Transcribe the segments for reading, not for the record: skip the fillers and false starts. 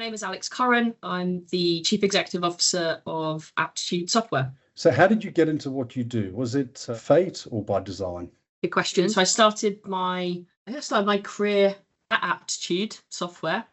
name is Alex Curran. I'm the Chief Executive Officer of Aptitude Software. So how did you get into what you do? Was it fate or by design? Good question. So I started my career at Aptitude Software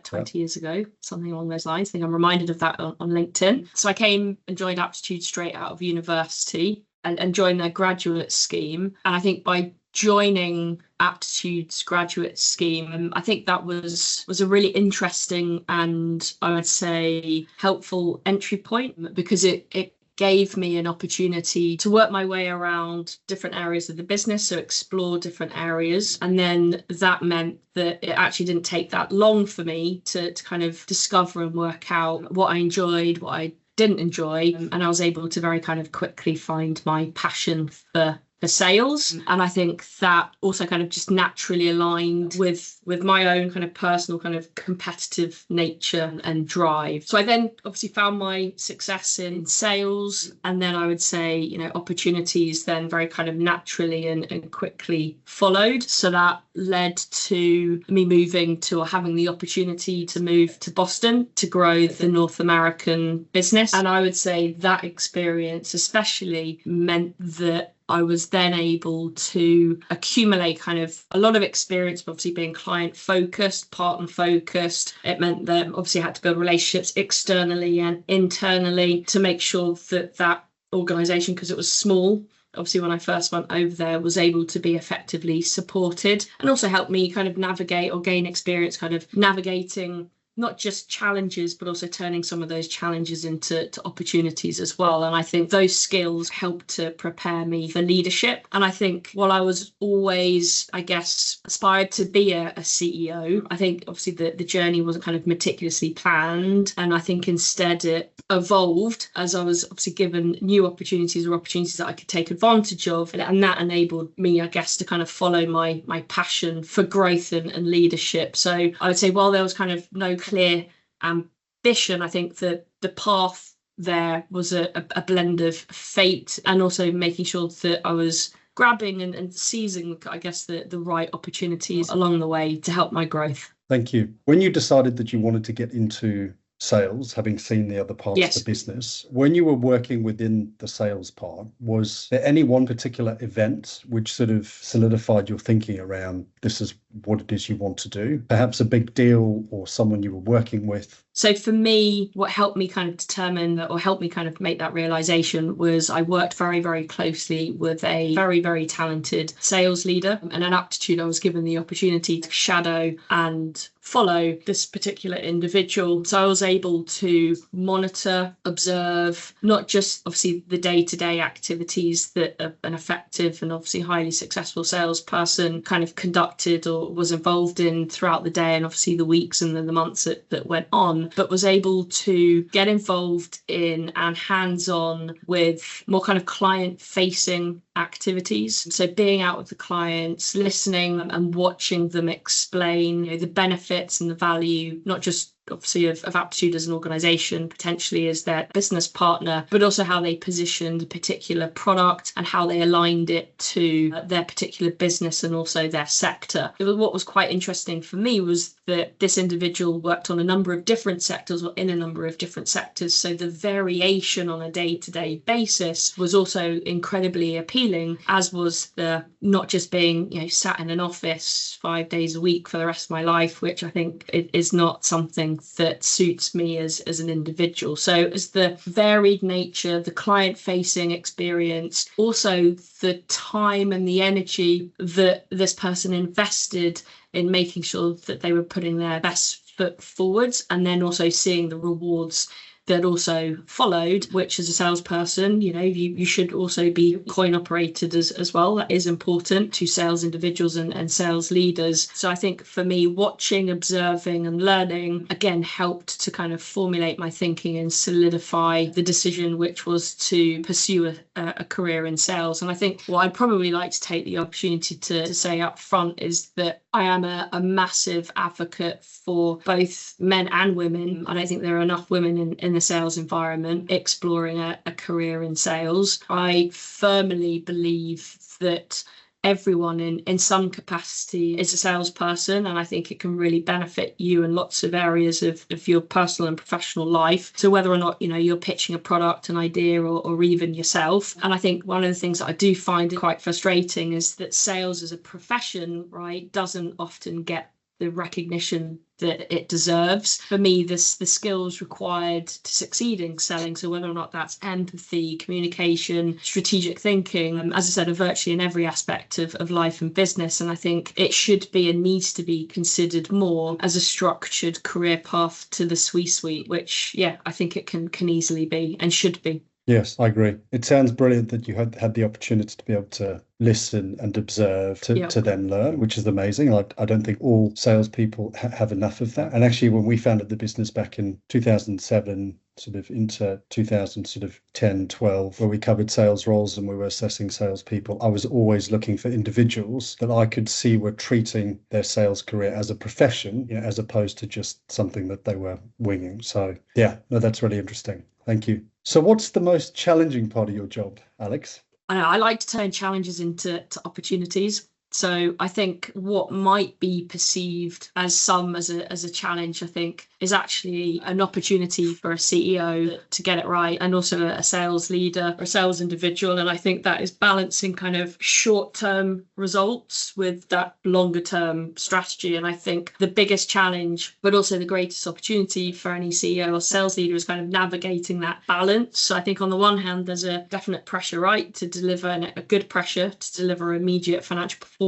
20 years ago, something along those lines. I think I'm reminded of that on LinkedIn. So I came and joined Aptitude straight out of university and joined their graduate scheme. And I think by joining Aptitude's graduate scheme, I think that was a really interesting and I would say helpful entry point, because it gave me an opportunity to work my way around different areas of the business, so explore different areas. And then that meant that it actually didn't take that long for me to kind of discover and work out what I enjoyed, what I didn't enjoy. And I was able to very kind of quickly find my passion for sales. And I think that also kind of just naturally aligned with my own kind of personal kind of competitive nature and drive. So I then obviously found my success in sales. And then I would say, opportunities then very kind of naturally and quickly followed. So that led to me moving to, or having the opportunity to move to Boston to grow the North American business. And I would say that experience especially meant that I was then able to accumulate kind of a lot of experience, obviously being client focused, partner focused. It meant that obviously I had to build relationships externally and internally to make sure that that organization, because it was small, obviously when I first went over there, was able to be effectively supported, and also helped me kind of navigate or gain experience kind of navigating not just challenges, but also turning some of those challenges into opportunities as well. And I think those skills helped to prepare me for leadership. And I think while I was always, I guess, aspired to be a CEO, I think obviously the journey wasn't kind of meticulously planned. And I think instead it evolved as I was obviously given new opportunities or opportunities that I could take advantage of. And that enabled me, I guess, to kind of follow my passion for growth and leadership. So I would say while there was kind of no clear ambition, I think that the path there was a blend of fate and also making sure that I was grabbing and seizing, I guess, the right opportunities along the way to help my growth. Thank you. When you decided that you wanted to get into sales, having seen the other parts of the business, when you were working within the sales part, was there any one particular event which sort of solidified your thinking around this is what it is you want to do? Perhaps a big deal or someone you were working with? So for me, what helped me kind of determine that, or helped me kind of make that realization, was I worked very, very closely with a very, very talented sales leader. And at Aptitude, I was given the opportunity to shadow and follow this particular individual. So I was able to monitor, observe, not just obviously the day-to-day activities that an effective and obviously highly successful salesperson kind of conducted or was involved in throughout the day, and obviously the weeks and then the months that went on, but was able to get involved in and hands-on with more kind of client-facing activities. So being out with the clients, listening and watching them explain the benefits and the value, not just obviously of Aptitude as an organization, potentially as their business partner, but also how they positioned a particular product and how they aligned it to their particular business and also their sector. What was quite interesting for me was that this individual worked on a number of different sectors, or in a number of different sectors. So the variation on a day-to-day basis was also incredibly appealing, as was the not just being, sat in an office 5 days a week for the rest of my life, which I think is not something that suits me as an individual. So as the varied nature, the client-facing experience, also the time and the energy that this person invested in making sure that they were putting their best foot forwards, and then also seeing the rewards that also followed, which as a salesperson, you should also be coin operated as well. That is important to sales individuals and sales leaders. So I think for me, watching, observing and learning, again, helped to kind of formulate my thinking and solidify the decision, which was to pursue a career in sales. And I think what I'd probably like to take the opportunity to say up front is that I am a massive advocate for both men and women. I don't think there are enough women in the sales environment exploring a career in sales. I firmly believe that everyone in some capacity is a salesperson, and I think it can really benefit you in lots of areas of your personal and professional life. So whether or not, you're pitching a product, an idea, or even yourself. And I think one of the things that I do find quite frustrating is that sales as a profession, right, doesn't often get the recognition that it deserves. For me, the skills required to succeed in selling, so whether or not that's empathy, communication, strategic thinking, as I said, are virtually in every aspect of life and business. And I think it should be and needs to be considered more as a structured career path to the C-suite, which, I think it can easily be and should be. Yes, I agree. It sounds brilliant that you had the opportunity to be able to listen and observe to then learn, which is amazing. I don't think all salespeople have enough of that. And actually, when we founded the business back in 2007, sort of into 2010, 12, where we covered sales roles and we were assessing salespeople, I was always looking for individuals that I could see were treating their sales career as a profession, as opposed to just something that they were winging. So that's really interesting. Thank you. So what's the most challenging part of your job, Alex? I know I like to turn challenges into opportunities. So I think what might be perceived as a challenge, I think, is actually an opportunity for a CEO to get it right, and also a sales leader or a sales individual. And I think that is balancing kind of short-term results with that longer-term strategy. And I think the biggest challenge, but also the greatest opportunity for any CEO or sales leader, is kind of navigating that balance. So I think on the one hand, there's a definite pressure, right, to deliver, and a good pressure to deliver immediate financial performance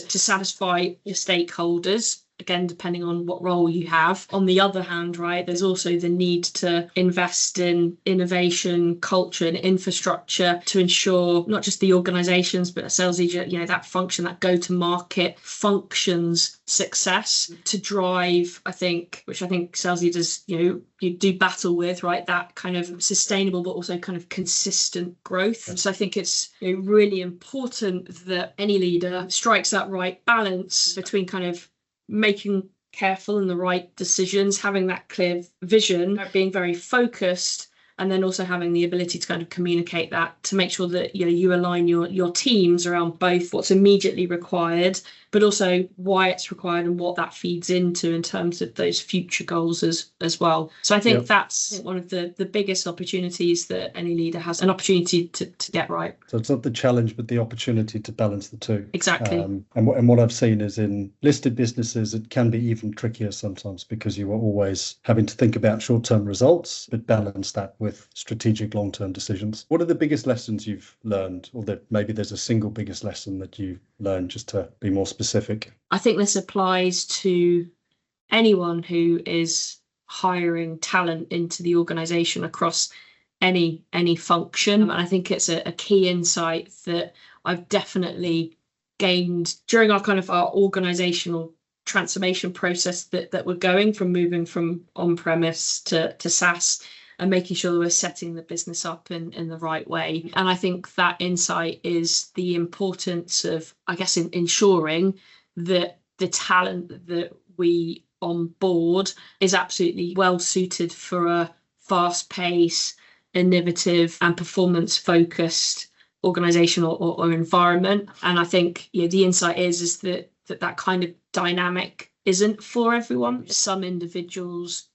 to satisfy your stakeholders, again, depending on what role you have. On the other hand, right, there's also the need to invest in innovation, culture, and infrastructure to ensure not just the organizations, but a sales leader, that function, that go-to-market functions success to drive, which I think sales leaders, you do battle with, right, that kind of sustainable but also kind of consistent growth. So I think it's really important that any leader strikes that right balance between kind of making careful and the right decisions, having that clear vision, being very focused, and then also having the ability to kind of communicate that to make sure that you align your teams around both what's immediately required, but also why it's required and what that feeds into in terms of those future goals as well. So I think that's one of the biggest opportunities that any leader has, an opportunity to get right. So it's not the challenge, but the opportunity to balance the two. Exactly. And what I've seen is in listed businesses, it can be even trickier sometimes because you are always having to think about short-term results, but balance that with strategic long-term decisions. What are the biggest lessons you've learned, or that maybe there's a single biggest lesson that you learned, just to be more specific? I think this applies to anyone who is hiring talent into the organization across any function. And I think it's a key insight that I've definitely gained during our organizational transformation process that we're going from moving from on-premise to SaaS, and making sure that we're setting the business up in the right way. And I think that insight is the importance of, I guess, in ensuring that the talent that we onboard is absolutely well suited for a fast-paced, innovative, and performance-focused organization or environment. And I think the insight is that kind of dynamic isn't for everyone. Some individuals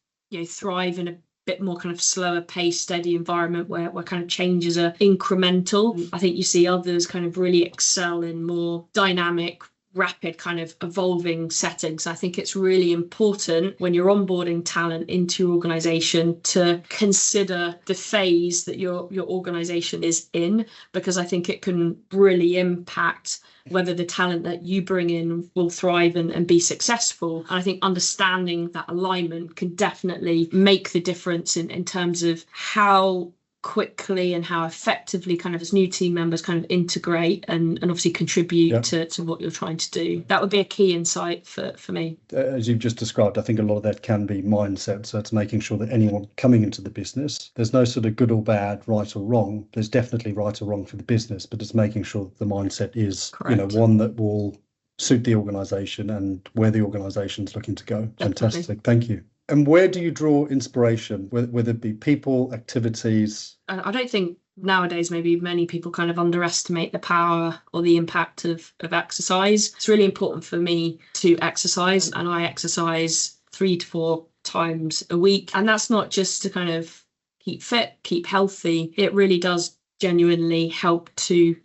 thrive in a bit more kind of slower pace, steady environment where kind of changes are incremental. I think you see others kind of really excel in more dynamic, rapid kind of evolving settings. I think it's really important when you're onboarding talent into your organization to consider the phase that your organization is in, because I think it can really impact whether the talent that you bring in will thrive and be successful. And I think understanding that alignment can definitely make the difference in terms of how quickly and how effectively kind of as new team members kind of integrate and obviously contribute to what you're trying to do. That would be a key insight for me. As you've just described, I think a lot of that can be mindset. So it's making sure that anyone coming into the business, there's no sort of good or bad, right or wrong. There's definitely right or wrong for the business, but it's making sure that the mindset is, one that will suit the organization and where the organization's looking to go. Definitely. Fantastic. Thank you. And where do you draw inspiration, whether it be people, activities? I don't think nowadays maybe many people kind of underestimate the power or the impact of exercise. It's really important for me to exercise, and I exercise 3 to 4 times a week. And that's not just to kind of keep fit, keep healthy. It really does genuinely help to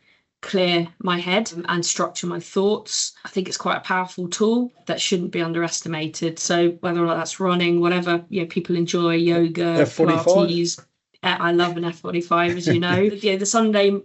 clear my head and structure my thoughts. I think it's quite a powerful tool that shouldn't be underestimated. So whether or not that's running, whatever, people enjoy, yoga, F45. Pilates. I love an F45, as you know. The Sunday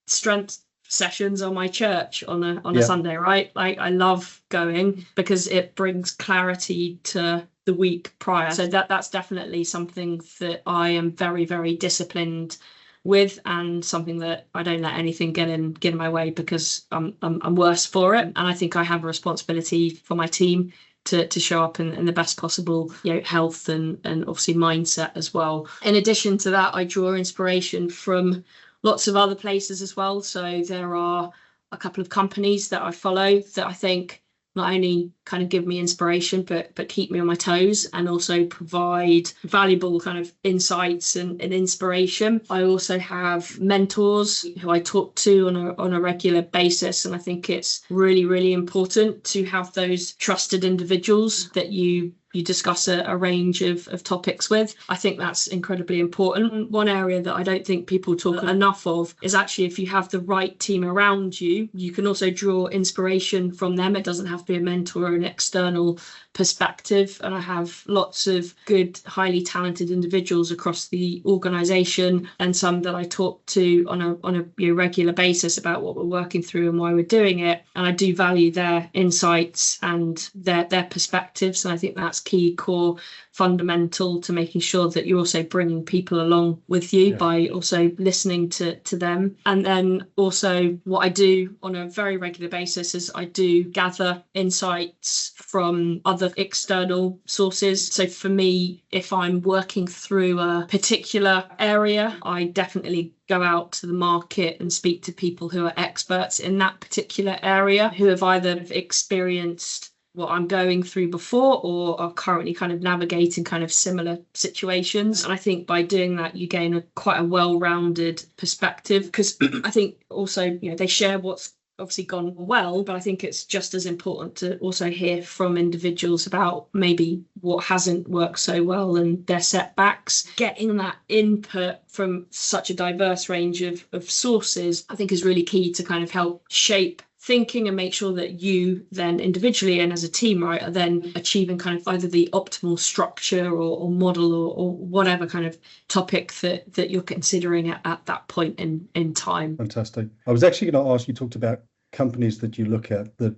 strength sessions on my church on a Sunday, right? Like, I love going because it brings clarity to the week prior. So that's definitely something that I am very, very disciplined with, and something that I don't let anything get in my way, because I'm worse for it. And I think I have a responsibility for my team to show up in the best possible health and obviously mindset as well. In addition to that, I draw inspiration from lots of other places as well. So there are a couple of companies that I follow that I think not only kind of give me inspiration, but keep me on my toes, and also provide valuable kind of insights and inspiration. I also have mentors who I talk to on a regular basis, and I think it's really, really important to have those trusted individuals that you discuss a range of topics with. I think that's incredibly important. One area that I don't think people talk enough of is actually, if you have the right team around you, you can also draw inspiration from them. It doesn't have to be a mentor or an external perspective. And I have lots of good, highly talented individuals across the organisation, and some that I talk to on a regular basis about what we're working through and why we're doing it. And I do value their insights and their perspectives. And I think that's key, core, fundamental to making sure that you're also bringing people along with you by also listening to them. And then also what I do on a very regular basis is I do gather insights from other external sources. So for me, if I'm working through a particular area, I definitely go out to the market and speak to people who are experts in that particular area, who have either experienced what I'm going through before or are currently kind of navigating kind of similar situations. And I think by doing that, you gain quite a well-rounded perspective, because I think also, they share what's obviously gone well, but I think it's just as important to also hear from individuals about maybe what hasn't worked so well and their setbacks. Getting that input from such a diverse range of sources, I think, is really key to kind of help shape thinking and make sure that you then individually and as a team, right, are then achieving kind of either the optimal structure or model or whatever kind of topic that you're considering at that point in time. Fantastic. I was actually going to ask, you talked about companies that you look at that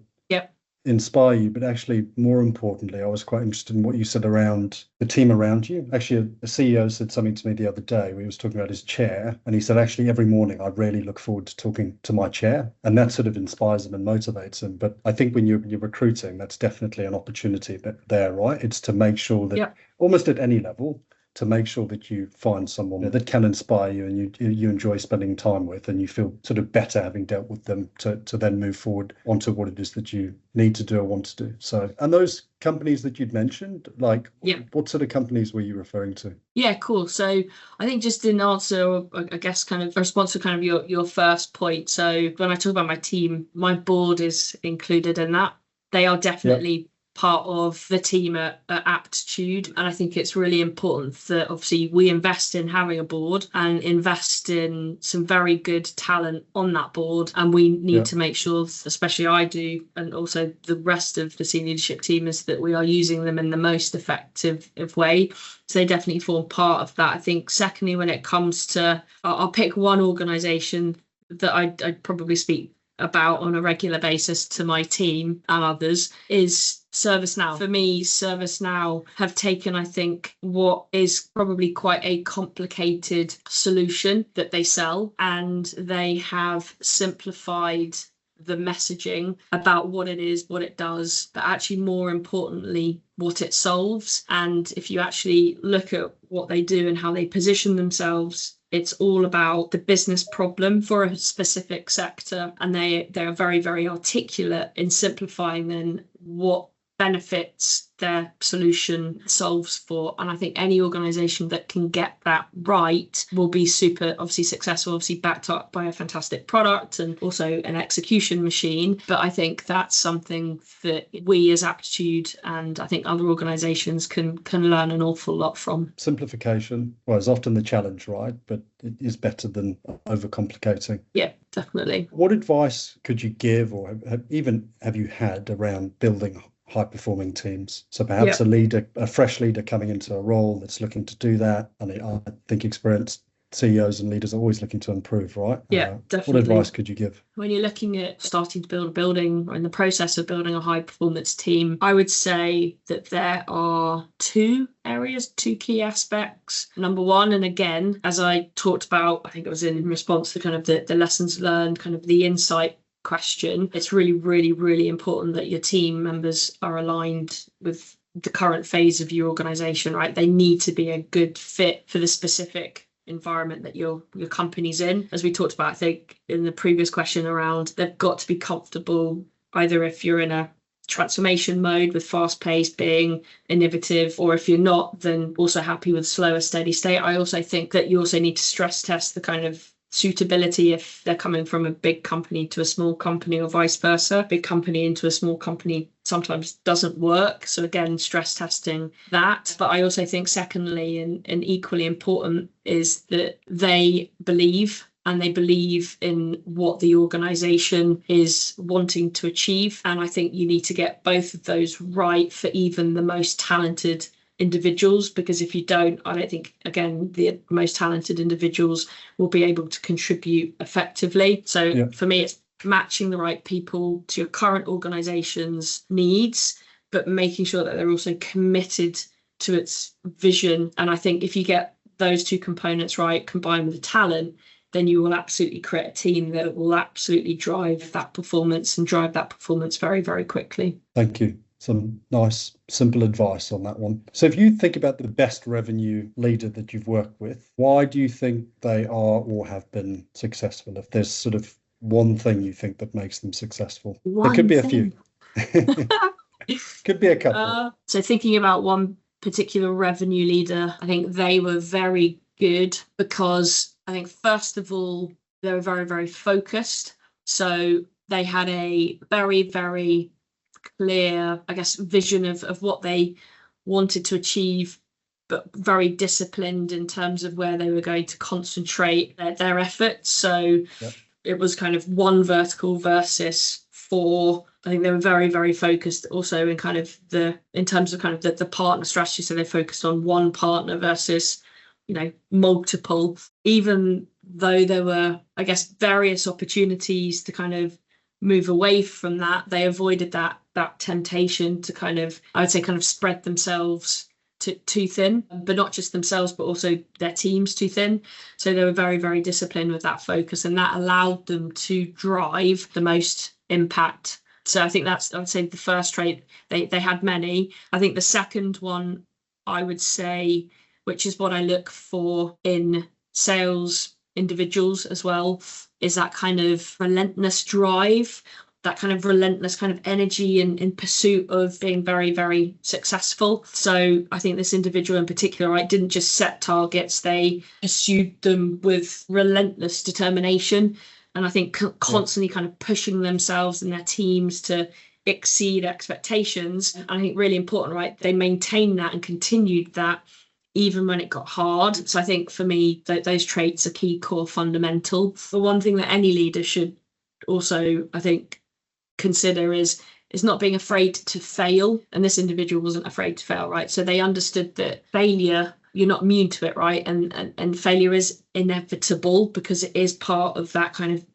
inspire you, but actually more importantly, I was quite interested in what you said around the team around you. Actually, a CEO said something to me the other day. We was talking about his chair, and he said, actually, every morning I really look forward to talking to my chair, and that sort of inspires him and motivates him. But I think when you're recruiting, that's definitely an opportunity there, right? It's to make sure that almost at any level, to make sure that you find someone that can inspire you and you enjoy spending time with, and you feel sort of better having dealt with them to then move forward onto what it is that you need to do or want to do. So, and those companies that you'd mentioned, like what sort of companies were you referring to? Yeah, cool. So I think just in answer, I guess, kind of a response to kind of your first point. So when I talk about my team, my board is included in that. They are definitely part of the team at Aptitude, and I think it's really important that obviously we invest in having a board and invest in some very good talent on that board, and we need to make sure, especially I do, and also the rest of the senior leadership team, is that we are using them in the most effective way. So they definitely form part of that. I think secondly, when it comes to, I'll pick one organisation that I'd probably speak about on a regular basis to my team and others, is ServiceNow. For me, ServiceNow have taken, I think, what is probably quite a complicated solution that they sell, and they have simplified the messaging about what it is, what it does, but actually more importantly, what it solves. And if you actually look at what they do and how they position themselves, it's all about the business problem for a specific sector. And they are very, very articulate in simplifying then what benefits their solution solves for. And I think any organization that can get that right will be super obviously successful, obviously backed up by a fantastic product and also an execution machine. But I think that's something that we as Aptitude and I think other organizations can learn an awful lot from. Simplification, well, is often the challenge, right? But it is better than overcomplicating. Yeah, definitely. What advice could you give, or have you had around building high-performing teams? So perhaps a fresh leader coming into a role that's looking to do that. And I think experienced CEOs and leaders are always looking to improve, right? Yeah, definitely. What advice could you give? When you're looking at starting to build a building or in the process of building a high performance team, I would say that there are two key aspects. Number one, and again, as I talked about, I think it was in response to kind of the lessons learned, kind of the insight question, it's really, really, really important that your team members are aligned with the current phase of your organization, right? They need to be a good fit for the specific environment that your company's in. As we talked about, I think in the previous question around, they've got to be comfortable either if you're in a transformation mode with fast pace, being innovative, or if you're not, then also happy with slower steady state. I also think that you also need to stress test the kind of suitability if they're coming from a big company to a small company or vice versa. Big company into a small company sometimes doesn't work. So again, stress testing that. But I also think secondly, and equally important, is that they believe in what the organization is wanting to achieve. And I think you need to get both of those right for even the most talented individuals, because if you don't, I don't think, again, the most talented individuals will be able to contribute effectively. So for me, it's matching the right people to your current organization's needs, but making sure that they're also committed to its vision. And I think if you get those two components right, combined with the talent, then you will absolutely create a team that will absolutely drive that performance very, very quickly. Thank you. Some nice, simple advice on that one. So if you think about the best revenue leader that you've worked with, why do you think they are or have been successful? If there's sort of one thing you think that makes them successful, there could be a few. Could be a couple. So thinking about one particular revenue leader, I think they were very good because I think, first of all, they were very, very focused. So they had a very, very clear, I guess, vision of what they wanted to achieve, but very disciplined in terms of where they were going to concentrate their efforts. So it was kind of one vertical versus four. I think they were very, very focused also in kind of in terms of kind of the partner strategy. So they focused on one partner versus, multiple, even though there were, I guess, various opportunities to kind of move away from that. They avoided that temptation to kind of, I would say, kind of spread themselves too thin, but not just themselves, but also their teams too thin. So they were very, very disciplined with that focus, and that allowed them to drive the most impact. So I think that's, I would say, the first trait. They had many. I think the second one, I would say, which is what I look for in sales individuals as well, is that kind of relentless drive, that kind of relentless kind of energy in pursuit of being very, very successful. So I think this individual in particular, right, didn't just set targets, they pursued them with relentless determination. And I think constantly kind of pushing themselves and their teams to exceed expectations. And I think really important, right, they maintained that and continued that even when it got hard. So I think for me, those traits are key, core, fundamental. The one thing that any leader should also, I think, consider is not being afraid to fail. And this individual wasn't afraid to fail, right? So they understood that failure, you're not immune to it, right? And failure is inevitable because it is part of that kind of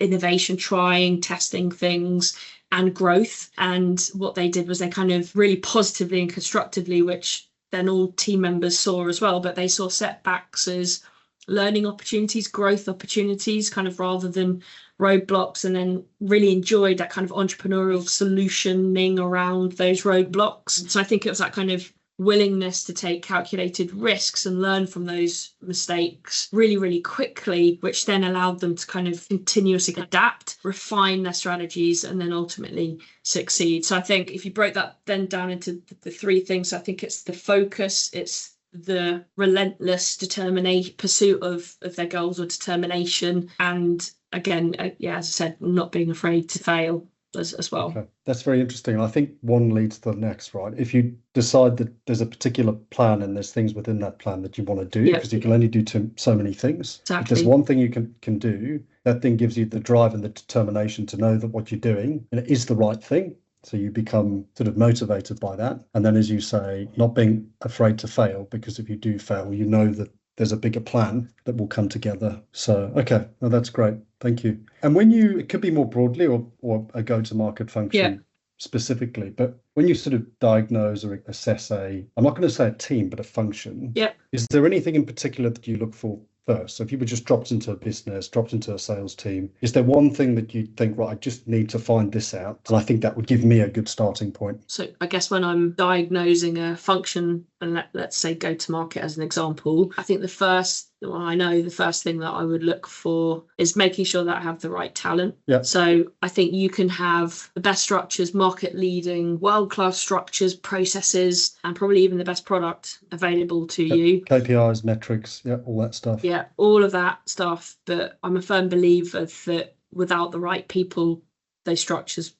innovation, trying, testing things, and growth. And what they did was they kind of really positively and constructively, which then all team members saw as well, but they saw setbacks as learning opportunities, growth opportunities, kind of rather than roadblocks, and then really enjoyed that kind of entrepreneurial solutioning around those roadblocks. So I think it was that kind of willingness to take calculated risks and learn from those mistakes really, really quickly, which then allowed them to kind of continuously adapt, refine their strategies, and then ultimately succeed. So I think if you broke that then down into the three things, I think it's the focus, it's the relentless determination, pursuit of their goals or determination, and again, as I said, not being afraid to fail as well. Okay. That's very interesting. I think one leads to the next, right? If you decide that there's a particular plan and there's things within that plan that you want to do, because you can only do so many things. Exactly. If there's one thing you can do, that thing gives you the drive and the determination to know that what you're doing and it is the right thing. So you become sort of motivated by that. And then, as you say, not being afraid to fail, because if you do fail, you know that there's a bigger plan that will come together. So, okay, well, that's great. Thank you. And when it could be more broadly or a go-to-market function specifically, but when you sort of diagnose or assess I'm not going to say a team, but a function, is there anything in particular that you look for first? So if you were just dropped into a business, dropped into a sales team, is there one thing that you think, right, I just need to find this out? And I think that would give me a good starting point. So I guess when I'm diagnosing a function, and let's say go to market as an example, I think the first thing that I would look for is making sure that I have the right talent. So I think you can have the best structures, market leading, world-class structures, processes, and probably even the best product available to you. KPIs, metrics, all that stuff. Yeah, all of that stuff. But I'm a firm believer that without the right people, those structures,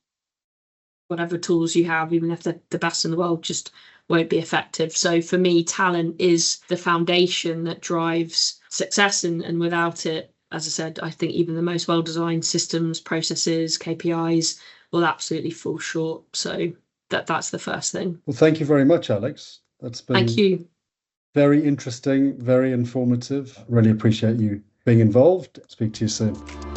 whatever tools you have, even if they're the best in the world, just won't be effective. So for me, talent is the foundation that drives success, and without it, as I said, I think even the most well-designed systems, processes, KPIs will absolutely fall short. So that's the first thing. Well, thank you very much, Alex. That's been thank you. Very interesting, very informative. Really appreciate you being involved. Speak to you soon.